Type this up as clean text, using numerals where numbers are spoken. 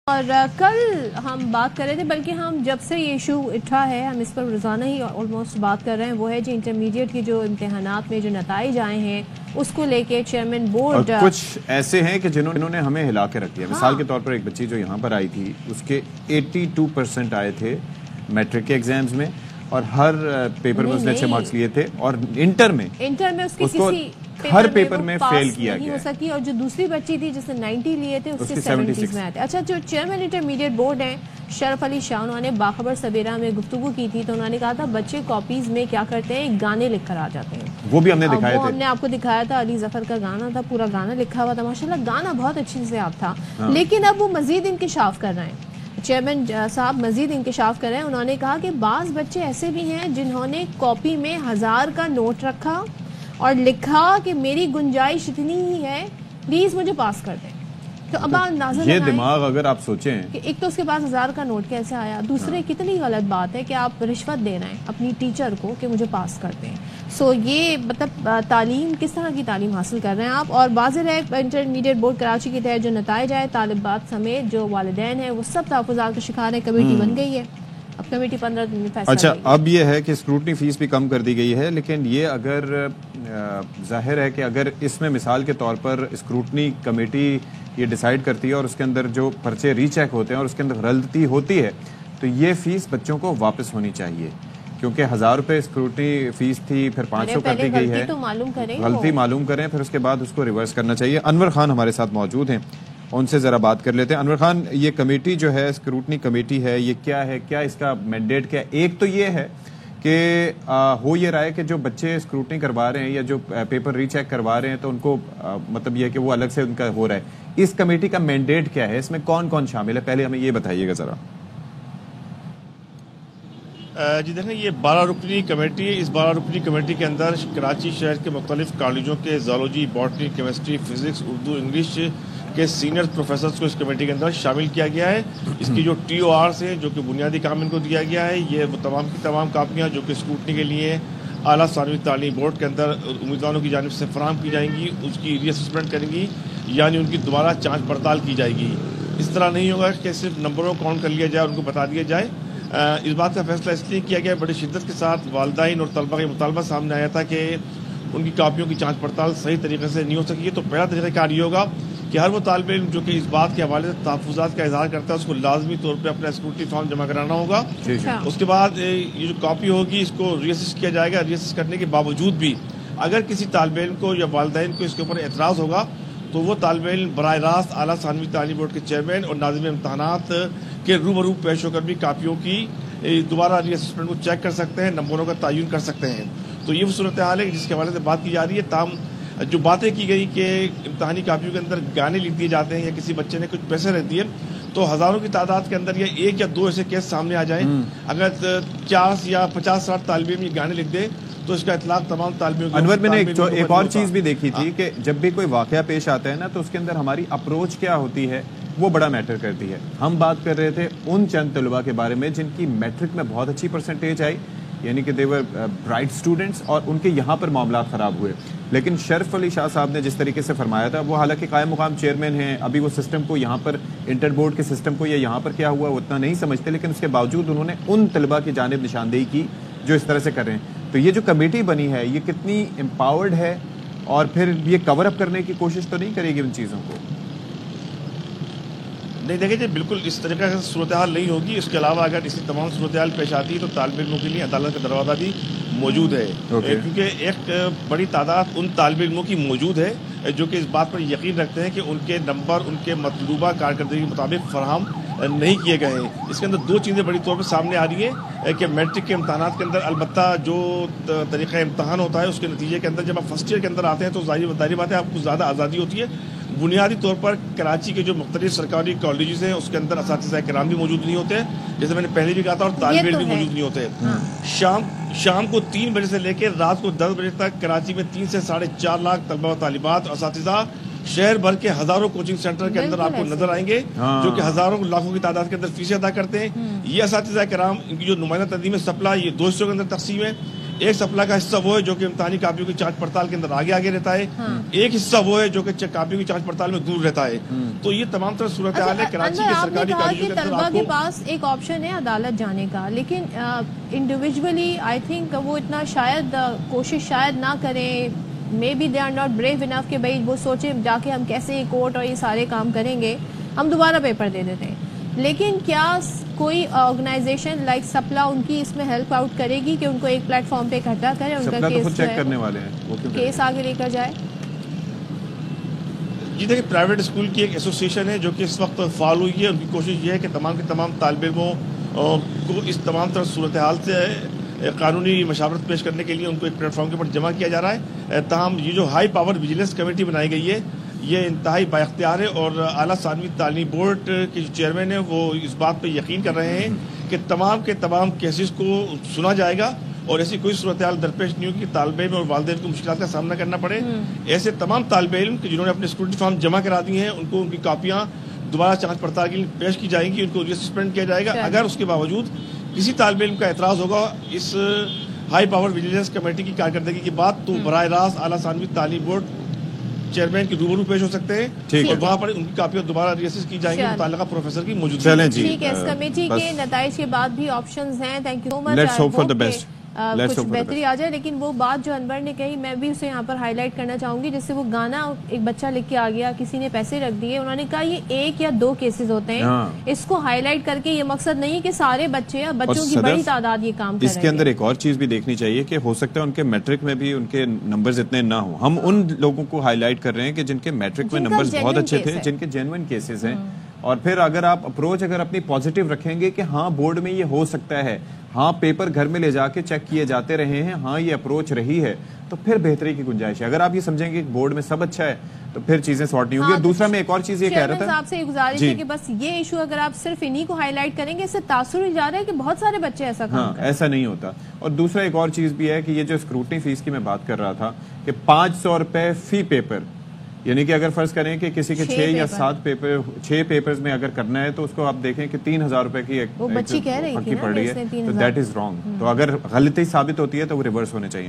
اور کل ہم بات کر رہے تھے، بلکہ ہم جب سے یہ ایشو اٹھا ہے ہم اس پر روزانہ ہی آلموسٹ بات کر رہے ہیں، وہ ہے جی انٹرمیڈیٹ کی جو امتحانات میں جو نتائج آئے ہیں اس کو لے کے چیئرمین بورڈ کچھ ایسے ہیں کہ جنہوں نے ہمیں ہلا کے رکھ دیا۔ مثال کے طور پر ایک بچی جو یہاں پر آئی تھی، اس کے 82% آئے تھے میٹرک کے ایگزامز میں، اور ہر پیپر میں اس نے اچھے مارکس لیے تھے، اور انٹر میں اس کے کسی ہر پیپر میں فیل کیا نہیں ہو سکی، اور جو دوسری بچی تھی جس نے 90 لیے تھے اس کے 70 میں آئے تھے۔ اچھا، جو چیئرمین انٹرمیڈیٹ بورڈ ہیں شرف علی شاہ، انہوں نے باخبر سویرا میں گفتگو کی تھی، تو انہوں نے کہا تھا بچے کاپیز میں کیا کرتے ہیں، گانے لکھ کر آ جاتے ہیں۔ وہ بھی ہم نے دکھائے تھے، وہ ہم نے آپ کو دکھایا تھا، علی ظفر کا گانا تھا، پورا گانا لکھا ہوا تھا، ماشاءاللہ گانا بہت اچھی سے آپ تھا، لیکن اب وہ مزید انکشاف کر رہے ہیں۔ چیئرمین صاحب مزید انکشاف کر رہے ہیں۔ انہوں نے کہا کہ بعض بچے ایسے بھی ہیں جنہوں نے کاپی میں 1000 کا نوٹ رکھا اور لکھا کہ میری گنجائش اتنی ہی ہے، پلیز مجھے پاس کر دیں۔ تو اب آپ اندازہ لگائیں، یہ دماغ اگر آپ سوچیں کہ ایک تو اس کے پاس 1000 کا نوٹ کیسے آیا، دوسرے کتنی غلط بات ہے کہ آپ رشوت دے رہے ہیں اپنی ٹیچر کو کہ مجھے پاس کر دیں۔ سو یہ مطلب تعلیم کس طرح کی تعلیم حاصل کر رہے ہیں آپ؟ اور واضح ہے انٹرمیڈیٹ بورڈ کراچی کے تحت جو نتائج آئے، طالبات سمیت جو والدین ہیں وہ سب تحفظات کا شکار ہیں۔ کمیٹی بن گئی ہے، اب کمیٹی 15 دن میں فیصلہ اچھا، کرے گی۔ اب یہ ہے کہ اسکروٹنی فیس بھی کم کر دی گئی ہے، لیکن یہ اگر ظاہر ہے کہ اگر اس میں مثال کے طور پر اسکروٹنی کمیٹی یہ ڈیسائیڈ کرتی ہے اور اس کے اندر جو پرچے ری چیک ہوتے ہیں اور اس کے اندر غلطی ہوتی ہے، تو یہ فیس بچوں کو واپس ہونی چاہیے، کیونکہ 1000 روپے اسکروٹنی فیس تھی، پھر 500 کر دی گئی ہے۔ غلطی معلوم کریں، پھر اس کے بعد اس کو ریورس کرنا چاہیے۔ انور خان ہمارے ساتھ موجود ہیں، ان سے ذرا بات کر لیتے ہیں۔ انور خان، یہ کمیٹی جو ہے اسکروٹنی کمیٹی ہے، یہ کیا ہے، کیا اس کا مینڈیٹ کیا ہے؟ ایک تو یہ ہے کہ ہو یہ رہا ہے کہ جو بچے اسکروٹنی کروا رہے ہیں یا جو پیپر ری چیک کروا رہے ہیں، تو ان کو مطلب یہ ہے کہ وہ الگ سے ان کا ہو رہا ہے۔ اس کمیٹی کا مینڈیٹ کیا ہے، اس میں کون کون شامل ہے، پہلے ہمیں یہ بتائیے گا ذرا۔ جی دیکھیں، یہ 12 رکنی کمیٹی ہے۔ اس 12 رکنی کمیٹی کے اندر کراچی شہر کے مختلف کالجوں کے zoology, botany, chemistry, physics, Urdu, English کے سینئر پروفیسرز کو اس کمیٹی کے اندر شامل کیا گیا ہے۔ اس کی جو ٹی او آرز ہیں، جو کہ بنیادی کام ان کو دیا گیا ہے، یہ وہ تمام کی تمام کاپیاں جو کہ اسکروٹنی کے لیے اعلیٰ ثانوی تعلیم بورڈ کے اندر امیدواروں کی جانب سے فراہم کی جائیں گی، اس کی ری اسسمنٹ کریں گی، یعنی ان کی دوبارہ جانچ پڑتال کی جائے گی۔ اس طرح نہیں ہوگا کہ صرف نمبروں کو کاؤنٹ کر لیا جائے اور ان کو بتا دیا جائے۔ اس بات کا فیصلہ اس لیے کیا گیا، بڑی شدت کے ساتھ والدین اور طلبہ کا مطالبہ سامنے آیا تھا کہ ان کی کاپیوں کی جانچ پڑتال صحیح طریقے سے نہیں ہو سکی ہے۔ تو پہلا طریقہ کار یہ ہوگا کہ ہر وہ طالب علم جو کہ اس بات کے حوالے سے تحفظات کا اظہار کرتا ہے، اس کو لازمی طور پہ اپنا اسکروٹنی فارم جمع کرانا ہوگا۔ اس کے بعد یہ جو کاپی ہوگی اس کو ری اسسٹ کیا جائے گا۔ ری اسسٹ کرنے کے باوجود بھی اگر کسی طالب علم کو یا والدین کو اس کے اوپر اعتراض ہوگا، تو وہ طالب علم براہ راست اعلیٰ ثانوی تعلیم بورڈ کے چیئرمین اور ناظم امتحانات کے روبرو پیش ہو کر بھی کاپیوں کی دوبارہ ری اسسمنٹ کو چیک کر سکتے ہیں، نمبروں کا تعین کر سکتے ہیں۔ تو یہ وہ صورتحال ہے جس کے حوالے سے بات کی جا رہی ہے۔ تاہم جو باتیں کی گئی کہ امتحانی کاپیوں کے اندر گانے لکھ دیے جاتے ہیں یا کسی بچے نے کچھ پیسے رکھ دیے، تو ہزاروں کی تعداد کے اندر یا 1 یا 2 ایسے کیس سامنے آ جائیں، اگر 50 یا 50-60 طالب علم یہ گانے لکھ دے تو اس کا اطلاق تمام طالب علموں کو۔ انور، میں نے ایک اور چیز بھی دیکھی تھی کہ جب بھی کوئی واقعہ پیش آتا ہے نا، تو اس کے اندر ہماری اپروچ کیا ہوتی ہے وہ بڑا میٹر کرتی ہے۔ ہم بات کر رہے تھے ان چند طلباء کے بارے میں جن کی میٹرک میں بہت اچھی پرسنٹیج آئی، یعنی کہ دے ور برائٹ اسٹوڈنٹس، اور ان کے یہاں پر معاملات خراب ہوئے۔ لیکن شرف علی شاہ صاحب نے جس طریقے سے فرمایا تھا، وہ حالانکہ قائم مقام چیئرمین ہیں، ابھی وہ سسٹم کو یہاں پر انٹر بورڈ کے سسٹم کو یا یہاں پر کیا ہوا وہ اتنا نہیں سمجھتے، لیکن اس کے باوجود انہوں نے ان طلباء کی جانب نشاندہی کی جو اس طرح سے کر رہے ہیں۔ تو یہ جو کمیٹی بنی ہے یہ کتنی امپاورڈ ہے، اور پھر یہ کور اپ کرنے کی کوشش تو نہیں کرے گی ان چیزوں کو؟ نہیں دیکھیں جی، بالکل اس طریقے سے صورتحال نہیں ہوگی۔ اس کے علاوہ اگر اسی تمام صورتحال پیش آتی ہے تو طالب علموں کے لیے عدالت کا دروازہ بھی موجود ہے، کیونکہ ایک بڑی تعداد ان طالب علموں کی موجود ہے جو کہ اس بات پر یقین رکھتے ہیں کہ ان کے نمبر ان کے مطلوبہ کارکردگی کے مطابق فراہم نہیں کیے گئے ہیں۔ اس کے اندر 2 چیزیں بڑی طور پہ سامنے آ رہی ہیں کہ میٹرک کے امتحانات کے اندر البتہ جو طریقہ امتحان ہوتا ہے اس کے نتیجے کے اندر جب آپ فرسٹ ایئر کے اندر آتے ہیں تو ظاہری بات ہے آپ کو زیادہ آزادی ہوتی ہے۔ بنیادی طور پر کراچی کے جو مختلف سرکاری کالجز ہیں اس کے اندر اساتذہ کرام بھی موجود نہیں ہوتے، جیسے میں نے پہلے بھی کہا تھا، اور طالب علم بھی موجود نہیں ہوتے۔ شام کو 3 بجے سے لے کے رات کو 10 بجے تک کراچی میں 3 سے 4.5 لاکھ طلبہ و طالبات اور اساتذہ شہر بھر کے ہزاروں کوچنگ سینٹر کے اندر آپ کو نظر آئیں گے، جو کہ ہزاروں لاکھوں کی تعداد کے اندر فیسیں ادا کرتے ہیں۔ یہ اساتذہ کرام، ان کی جو نمائندہ تنظیم سپلا، یہ 2 حصوں کے اندر تقسیم ہے۔ ایک سپلا کا حصہ وہ ہے جو کہ امتحانی کاپیوں کی جانچ پڑتال کے اندر آگے رہتا ہے، ایک حصہ وہ ہے جو کہ کاپیوں کی جانچ پڑتال میں دور رہتا ہے. تو یہ تمام طرح صورتحال ہے کراچی کے سرکاری کالجوں کے اندر. طلبہ کے پاس ایک آپشن ہے عدالت جانے کا، لیکن انڈیویجولی آئی تھنک وہ اتنا شاید کوشش شاید نہ کریں. May be they are not brave enough کہ بھائی وہ سوچیں جا کے ہم کیسے کورٹ اور یہ سارے کام کریں گے، ہم دوبارہ پیپر دے دیتے ہیں. لیکن کیا کوئی آرگنائزیشن لائک سپلا ان کی اس میں ہیلپ آؤٹ کرے گی کہ ان کو ایک پلیٹ فارم پہ اکٹھا کرے، ان کا کیس آگے لے کر جائے؟ جی دیکھیں، پرائیویٹ اسکول کی ایک ایسوسیشن ہے جو کہ اس وقت فعال ہوئی ہے. ان کی کوشش یہ ہے کہ تمام کے تمام طالب علموں کو اس تمام طرح صورتحال سے قانونی مشاورت پیش کرنے کے لیے ان کو ایک پلیٹ فارم کے اوپر جمع کیا جا رہا ہے. تاہم یہ جو ہائی پاور ویجیلنس کمیٹی بنائی گئی ہے یہ انتہائی با اختیار ہے، اور اعلیٰ ثانوی تعلیمی بورڈ کے جو چیئرمین ہیں وہ اس بات پہ یقین کر رہے ہیں کہ تمام کے تمام کیسز کو سنا جائے گا اور ایسی کوئی صورتحال درپیش نہیں ہوگی کہ طالب علم اور والدین کو مشکلات کا سامنا کرنا پڑے. ایسے تمام طالب علم جنہوں نے اپنے اسکروٹنی فارم جمع کرا دی ہیں ان کو ان کی کاپیاں دوبارہ جانچ پڑتال کے لیے پیش کی جائیں گی، ان کو سسپینڈ کیا جائے گا. اگر اس کے باوجود کسی طالب علم کا اعتراض ہوگا اس ہائی پاور ویجیلنس کمیٹی کی کارکردگی کی بات، تو براہ راست اعلیٰ ثانوی تعلیمی بورڈ چیئرمین کی روبرو پیش ہو سکتے ہیں اور وہاں پر ان کی کاپیاں دوبارہ ریئسس کی جائیں گی متعلقہ پروفیسر کی موجودگی. ٹھیک ہے، اس کمیٹی کے نتائج کے بعد بھی آپشنز ہیں. تھینک یو سو مچ. کچھ بہتری آ جائے. لیکن وہ بات جو انور نے کہی میں بھی اسے یہاں پر ہائی لائٹ کرنا چاہوں گی. جس سے وہ گانا ایک بچہ لکھ کے آ گیا، کسی نے پیسے رکھ دیے، انہوں نے کہا یہ 1 یا 2 کیسز ہوتے ہیں. اس کو ہائی لائٹ کر کے یہ مقصد نہیں کہ سارے بچے یا بچوں کی بڑی تعداد یہ کام کر رہے ہیں. اس کے اندر ایک اور چیز بھی دیکھنی چاہیے کہ ہو سکتا ہے ان کے میٹرک میں بھی ان کے نمبرز اتنے نہ ہوں. ہم ان لوگوں کو ہائی لائٹ کر رہے ہیں کہ جن کے میٹرک میں نمبرز بہت اچھے تھے، جن کے جینوئن کیسز ہیں. اور پھر اگر آپ اپروچ اپنی پازیٹیو رکھیں گے کہ ہاں بورڈ میں یہ ہو سکتا ہے، ہاں پیپر گھر میں لے جا کے چیک کیے جاتے رہے ہیں، ہاں یہ اپروچ رہی ہے، تو پھر بہتری کی گنجائش ہے. اگر آپ یہ سمجھیں گے کہ بورڈ میں سب اچھا ہے تو پھر چیزیں سارٹ نہیں ہوں گی. اور دوسرا میں ایک اور چیز یہ کہہ رہا تھا، آپ سے گزارش ہے کہ بس یہ ایشو اگر آپ صرف انہی کو ہائی لائٹ کریں گے اس سے تاثر ہی جا رہا ہے کہ بہت سارے بچے ایسا کام کریں. ایسا نہیں ہوتا. اور دوسرا ایک اور چیز بھی ہے کہ یہ جو اسکروٹنی فیس کی میں بات کر رہا تھا کہ 500 روپے فی پیپر، یعنی کہ اگر فرض کریں کہ کسی کے 6 یا 7 پیپر 6 پیپرز میں اگر کرنا ہے تو اس کو آپ دیکھیں کہ 3000 روپے کی ایک بچی کہہ رہی تھی پڑ رہی ہے، تو دیٹ از رانگ. تو اگر غلطی ثابت ہوتی ہے تو وہ ریورس ہونے چاہیے.